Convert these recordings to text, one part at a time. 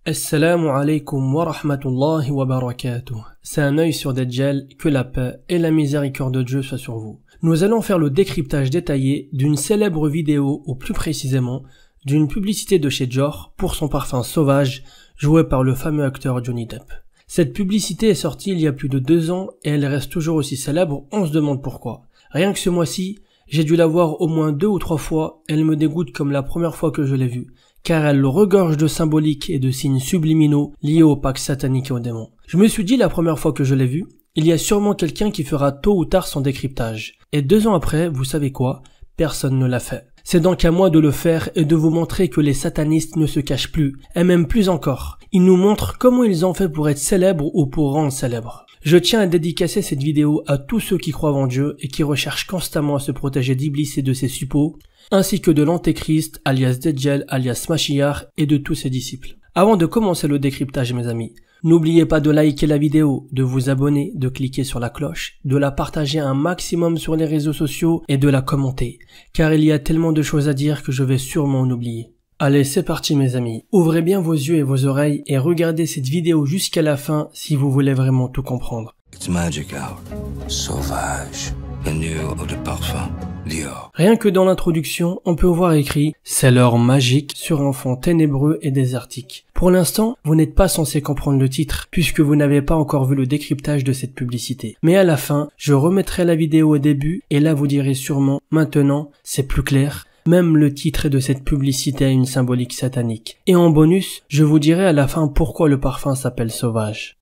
Assalamu alaikum wa rahmatullahi wa barakatuh. C'est un œil sur Dajjal, que la paix et la miséricorde de Dieu soient sur vous. Nous allons faire le décryptage détaillé d'une célèbre vidéo, ou plus précisément, d'une publicité de chez Dior pour son parfum sauvage, joué par le fameux acteur Johnny Depp. Cette publicité est sortie il y a plus de 2 ans et elle reste toujours aussi célèbre, on se demande pourquoi. Rien que ce mois-ci, j'ai dû la voir au moins 2 ou 3 fois, elle me dégoûte comme la première fois que je l'ai vue, car elle regorge de symboliques et de signes subliminaux liés au pacte satanique et aux démons. Je me suis dit la première fois que je l'ai vue, il y a sûrement quelqu'un qui fera tôt ou tard son décryptage. Et 2 ans après, vous savez quoi? Personne ne l'a fait. C'est donc à moi de le faire et de vous montrer que les satanistes ne se cachent plus, et même plus encore. Ils nous montrent comment ils ont fait pour être célèbres ou pour rendre célèbres. Je tiens à dédicacer cette vidéo à tous ceux qui croient en Dieu et qui recherchent constamment à se protéger d'Iblis et de ses suppôts, ainsi que de l'Antéchrist, alias Dajjal, alias Mashiach, et de tous ses disciples. Avant de commencer le décryptage, mes amis, n'oubliez pas de liker la vidéo, de vous abonner, de cliquer sur la cloche, de la partager un maximum sur les réseaux sociaux et de la commenter, car il y a tellement de choses à dire que je vais sûrement en oublier. Allez, c'est parti mes amis, ouvrez bien vos yeux et vos oreilles et regardez cette vidéo jusqu'à la fin si vous voulez vraiment tout comprendre. It's magic hour. Sauvage. The new eau de parfum. Dior. Rien que dans l'introduction, on peut voir écrit « C'est l'heure magique sur un fond ténébreux et désertique ». Pour l'instant, vous n'êtes pas censé comprendre le titre, puisque vous n'avez pas encore vu le décryptage de cette publicité. Mais à la fin, je remettrai la vidéo au début, et là vous direz sûrement « Maintenant, c'est plus clair ». Même le titre de cette publicité a une symbolique satanique. Et en bonus, je vous dirai à la fin pourquoi le parfum s'appelle Sauvage.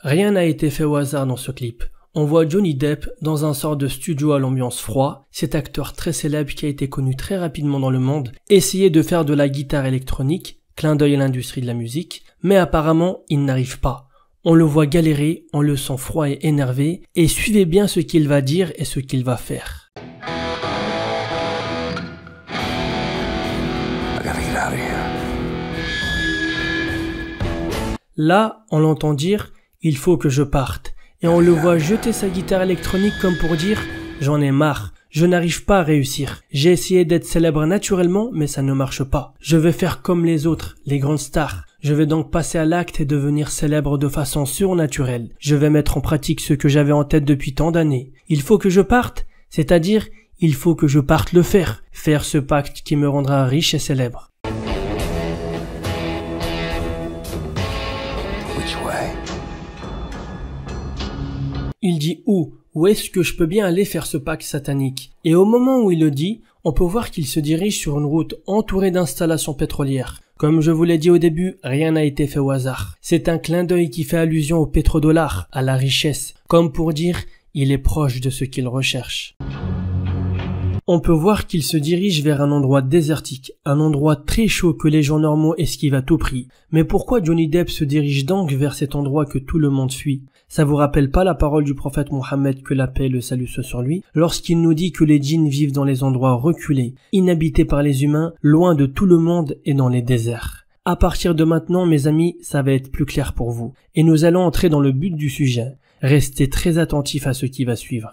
Rien n'a été fait au hasard dans ce clip. On voit Johnny Depp dans un sort de studio à l'ambiance froid, cet acteur très célèbre qui a été connu très rapidement dans le monde, essayer de faire de la guitare électronique, clin d'œil à l'industrie de la musique, mais apparemment il n'arrive pas. On le voit galérer, on le sent froid et énervé, et suivez bien ce qu'il va dire et ce qu'il va faire. Là, on l'entend dire « Il faut que je parte ». Et on le voit jeter sa guitare électronique comme pour dire « J'en ai marre, je n'arrive pas à réussir. J'ai essayé d'être célèbre naturellement, mais ça ne marche pas. Je vais faire comme les autres, les grandes stars. Je vais donc passer à l'acte et devenir célèbre de façon surnaturelle. Je vais mettre en pratique ce que j'avais en tête depuis tant d'années. Il faut que je parte, c'est-à-dire il faut que je parte le faire. Faire ce pacte qui me rendra riche et célèbre. » Il dit où est-ce que je peux bien aller faire ce pacte satanique? Et au moment où il le dit, on peut voir qu'il se dirige sur une route entourée d'installations pétrolières. Comme je vous l'ai dit au début, rien n'a été fait au hasard. C'est un clin d'œil qui fait allusion au pétrodollar, à la richesse, comme pour dire il est proche de ce qu'il recherche. On peut voir qu'il se dirige vers un endroit désertique, un endroit très chaud que les gens normaux esquivent à tout prix. Mais pourquoi Johnny Depp se dirige donc vers cet endroit que tout le monde fuit? Ça vous rappelle pas la parole du prophète Mohammed, que la paix et le salut soient sur lui, lorsqu'il nous dit que les djinns vivent dans les endroits reculés, inhabités par les humains, loin de tout le monde et dans les déserts. À partir de maintenant, mes amis, ça va être plus clair pour vous. Et nous allons entrer dans le but du sujet. Restez très attentifs à ce qui va suivre.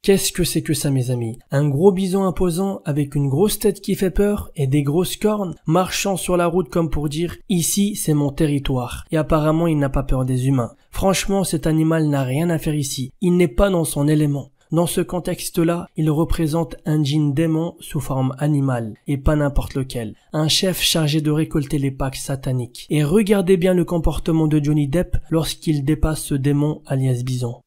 Qu'est-ce que c'est que ça, mes amis? Un gros bison imposant avec une grosse tête qui fait peur et des grosses cornes marchant sur la route comme pour dire « Ici, c'est mon territoire ». Et apparemment, il n'a pas peur des humains. Franchement, cet animal n'a rien à faire ici. Il n'est pas dans son élément. Dans ce contexte-là, il représente un djinn démon sous forme animale, et pas n'importe lequel. Un chef chargé de récolter les pactes sataniques. Et regardez bien le comportement de Johnny Depp lorsqu'il dépasse ce démon alias bison.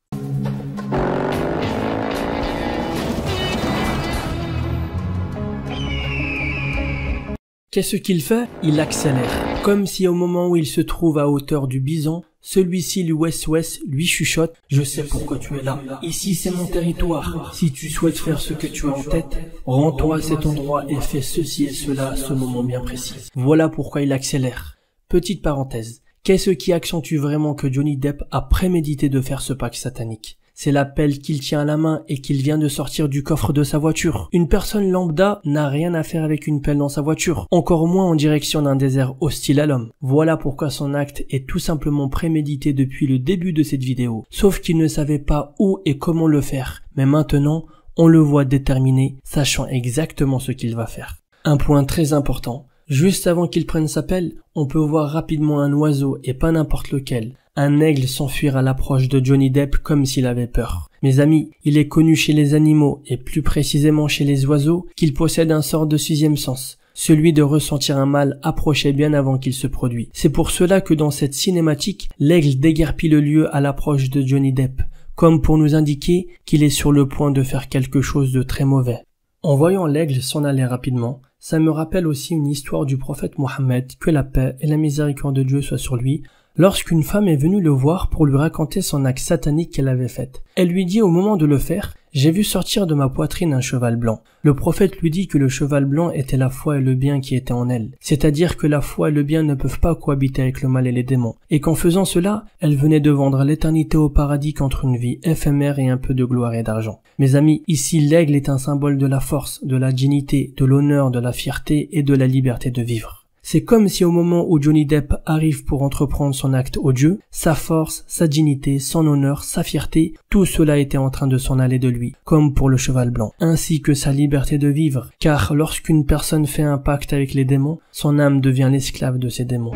Qu'est-ce qu'il fait? Il accélère. Comme si au moment où il se trouve à hauteur du bison, celui-ci lui chuchote « Je sais pourquoi tu es là. Ici c'est mon territoire. Si tu souhaites faire ce que tu as en tête, rends-toi à cet endroit et fais ceci et cela à ce moment bien précis. » Voilà pourquoi il accélère. Petite parenthèse. Qu'est-ce qui accentue vraiment que Johnny Depp a prémédité de faire ce pacte satanique? c'est la pelle qu'il tient à la main et qu'il vient de sortir du coffre de sa voiture. Une personne lambda n'a rien à faire avec une pelle dans sa voiture, encore moins en direction d'un désert hostile à l'homme. Voilà pourquoi son acte est tout simplement prémédité depuis le début de cette vidéo, sauf qu'il ne savait pas où et comment le faire. Mais maintenant, on le voit déterminé, sachant exactement ce qu'il va faire. Un point très important. Juste avant qu'il prenne sa pelle, on peut voir rapidement un oiseau, et pas n'importe lequel, un aigle s'enfuir à l'approche de Johnny Depp comme s'il avait peur. Mes amis, il est connu chez les animaux, et plus précisément chez les oiseaux, qu'il possède un sort de sixième sens, celui de ressentir un mal approcher bien avant qu'il se produise. C'est pour cela que dans cette cinématique, l'aigle déguerpit le lieu à l'approche de Johnny Depp, comme pour nous indiquer qu'il est sur le point de faire quelque chose de très mauvais. En voyant l'aigle s'en aller rapidement, ça me rappelle aussi une histoire du prophète Mohammed, que la paix et la miséricorde de Dieu soient sur lui, lorsqu'une femme est venue le voir pour lui raconter son acte satanique qu'elle avait fait. Elle lui dit au moment de le faire, « J'ai vu sortir de ma poitrine un cheval blanc. » Le prophète lui dit que le cheval blanc était la foi et le bien qui étaient en elle. C'est-à-dire que la foi et le bien ne peuvent pas cohabiter avec le mal et les démons. Et qu'en faisant cela, elle venait de vendre l'éternité au paradis contre une vie éphémère et un peu de gloire et d'argent. Mes amis, ici l'aigle est un symbole de la force, de la dignité, de l'honneur, de la fierté et de la liberté de vivre. C'est comme si au moment où Johnny Depp arrive pour entreprendre son acte odieux, sa force, sa dignité, son honneur, sa fierté, tout cela était en train de s'en aller de lui, comme pour le cheval blanc, ainsi que sa liberté de vivre, car lorsqu'une personne fait un pacte avec les démons, son âme devient l'esclave de ces démons.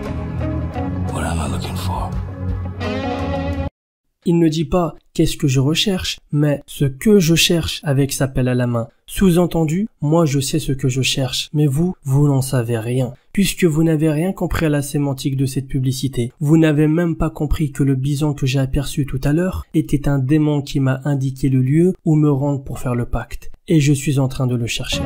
What am I looking for? Il ne dit pas « qu'est-ce que je recherche ?» mais « ce que je cherche » avec sa pelle à la main. Sous-entendu, moi je sais ce que je cherche, mais vous n'en savez rien. Puisque vous n'avez rien compris à la sémantique de cette publicité. Vous n'avez même pas compris que le bison que j'ai aperçu tout à l'heure était un démon qui m'a indiqué le lieu où me rendre pour faire le pacte. Et je suis en train de le chercher.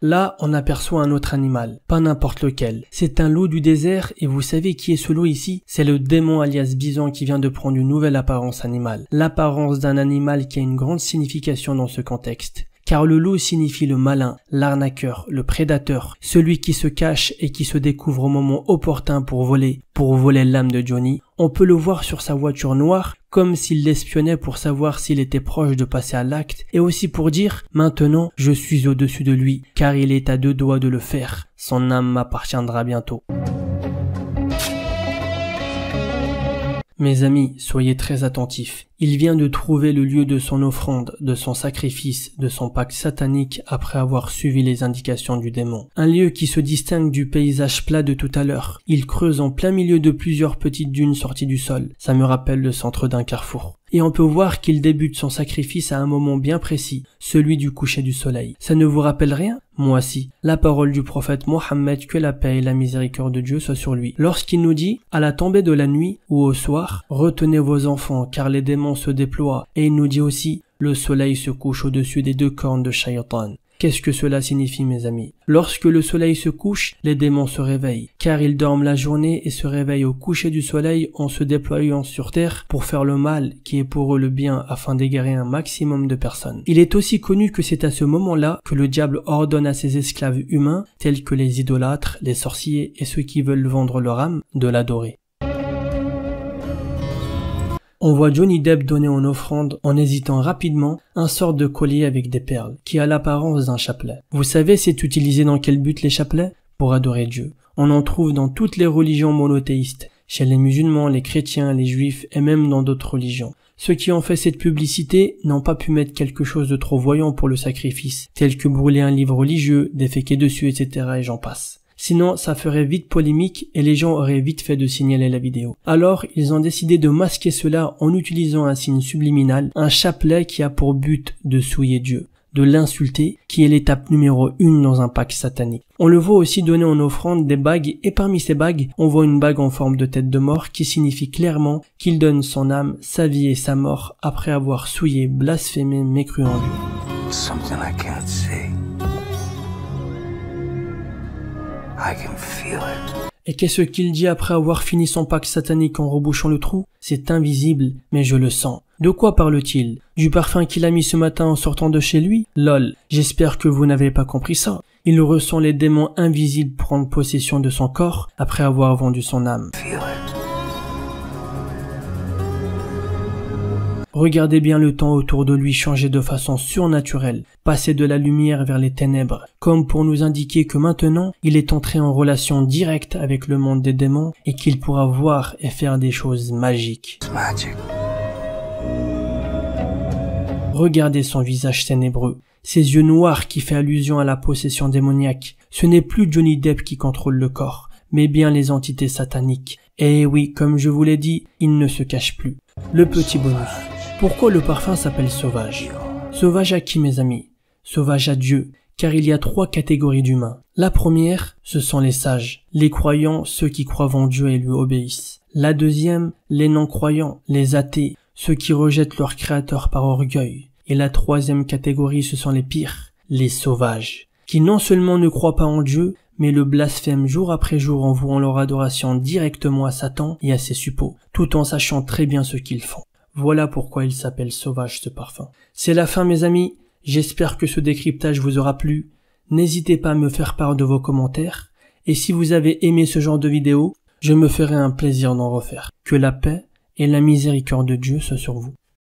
Là, on aperçoit un autre animal, pas n'importe lequel. C'est un loup du désert et vous savez qui est ce loup ici? C'est le démon alias bison qui vient de prendre une nouvelle apparence animale. L'apparence d'un animal qui a une grande signification dans ce contexte. Car le loup signifie le malin, l'arnaqueur, le prédateur, celui qui se cache et qui se découvre au moment opportun pour voler l'âme de Johnny. On peut le voir sur sa voiture noire, comme s'il l'espionnait pour savoir s'il était proche de passer à l'acte, et aussi pour dire « Maintenant, je suis au-dessus de lui, car il est à 2 doigts de le faire. Son âme m'appartiendra bientôt. » Mes amis, soyez très attentifs. Il vient de trouver le lieu de son offrande, de son sacrifice, de son pacte satanique après avoir suivi les indications du démon. Un lieu qui se distingue du paysage plat de tout à l'heure. Il creuse en plein milieu de plusieurs petites dunes sorties du sol. Ça me rappelle le centre d'un carrefour. Et on peut voir qu'il débute son sacrifice à un moment bien précis, celui du coucher du soleil. Ça ne vous rappelle rien? Moi si. La parole du prophète Mohammed, que la paix et la miséricorde de Dieu soient sur lui. Lorsqu'il nous dit, à la tombée de la nuit ou au soir, retenez vos enfants car les démons se déploient. Et il nous dit aussi, le soleil se couche au-dessus des 2 cornes de Shaytan. Qu'est-ce que cela signifie, mes amis? Lorsque le soleil se couche, les démons se réveillent, car ils dorment la journée et se réveillent au coucher du soleil en se déployant sur terre pour faire le mal, qui est pour eux le bien, afin d'égarer un maximum de personnes. Il est aussi connu que c'est à ce moment-là que le diable ordonne à ses esclaves humains, tels que les idolâtres, les sorciers et ceux qui veulent vendre leur âme, de l'adorer. On voit Johnny Depp donner en offrande, en hésitant rapidement, un sort de collier avec des perles, qui a l'apparence d'un chapelet. Vous savez c'est utilisé dans quel but les chapelets? Pour adorer Dieu. On en trouve dans toutes les religions monothéistes, chez les musulmans, les chrétiens, les juifs et même dans d'autres religions. Ceux qui ont fait cette publicité n'ont pas pu mettre quelque chose de trop voyant pour le sacrifice, tel que brûler un livre religieux, déféquer dessus, etc. et j'en passe. Sinon, ça ferait vite polémique et les gens auraient vite fait de signaler la vidéo. Alors, ils ont décidé de masquer cela en utilisant un signe subliminal, un chapelet qui a pour but de souiller Dieu, de l'insulter, qui est l'étape numéro 1 dans un pacte satanique. On le voit aussi donner en offrande des bagues et parmi ces bagues, on voit une bague en forme de tête de mort qui signifie clairement qu'il donne son âme, sa vie et sa mort après avoir souillé, blasphémé, mécru en Dieu. Something I can't see. I can feel it. Et qu'est-ce qu'il dit après avoir fini son pacte satanique en rebouchant le trou? C'est invisible, mais je le sens. De quoi parle-t-il? Du parfum qu'il a mis ce matin en sortant de chez lui? Lol, j'espère que vous n'avez pas compris ça. Il ressent les démons invisibles prendre possession de son corps après avoir vendu son âme. Feel it. Regardez bien le temps autour de lui changer de façon surnaturelle, passer de la lumière vers les ténèbres, comme pour nous indiquer que maintenant, il est entré en relation directe avec le monde des démons et qu'il pourra voir et faire des choses magiques. It's magic. Regardez son visage ténébreux, ses yeux noirs qui fait allusion à la possession démoniaque. Ce n'est plus Johnny Depp qui contrôle le corps, mais bien les entités sataniques. Et oui, comme je vous l'ai dit, il ne se cache plus. Le petit bonus. Pourquoi le parfum s'appelle sauvage? Sauvage à qui, mes amis? Sauvage à Dieu, car il y a 3 catégories d'humains. La première, ce sont les sages, les croyants, ceux qui croient en Dieu et lui obéissent. La deuxième, les non-croyants, les athées, ceux qui rejettent leur créateur par orgueil. Et la troisième catégorie, ce sont les pires, les sauvages, qui non seulement ne croient pas en Dieu, mais le blasphèment jour après jour en vouant leur adoration directement à Satan et à ses suppôts, tout en sachant très bien ce qu'ils font. Voilà pourquoi il s'appelle sauvage ce parfum. C'est la fin, mes amis. J'espère que ce décryptage vous aura plu. N'hésitez pas à me faire part de vos commentaires. Et si vous avez aimé ce genre de vidéo, je me ferai un plaisir d'en refaire. Que la paix et la miséricorde de Dieu soient sur vous.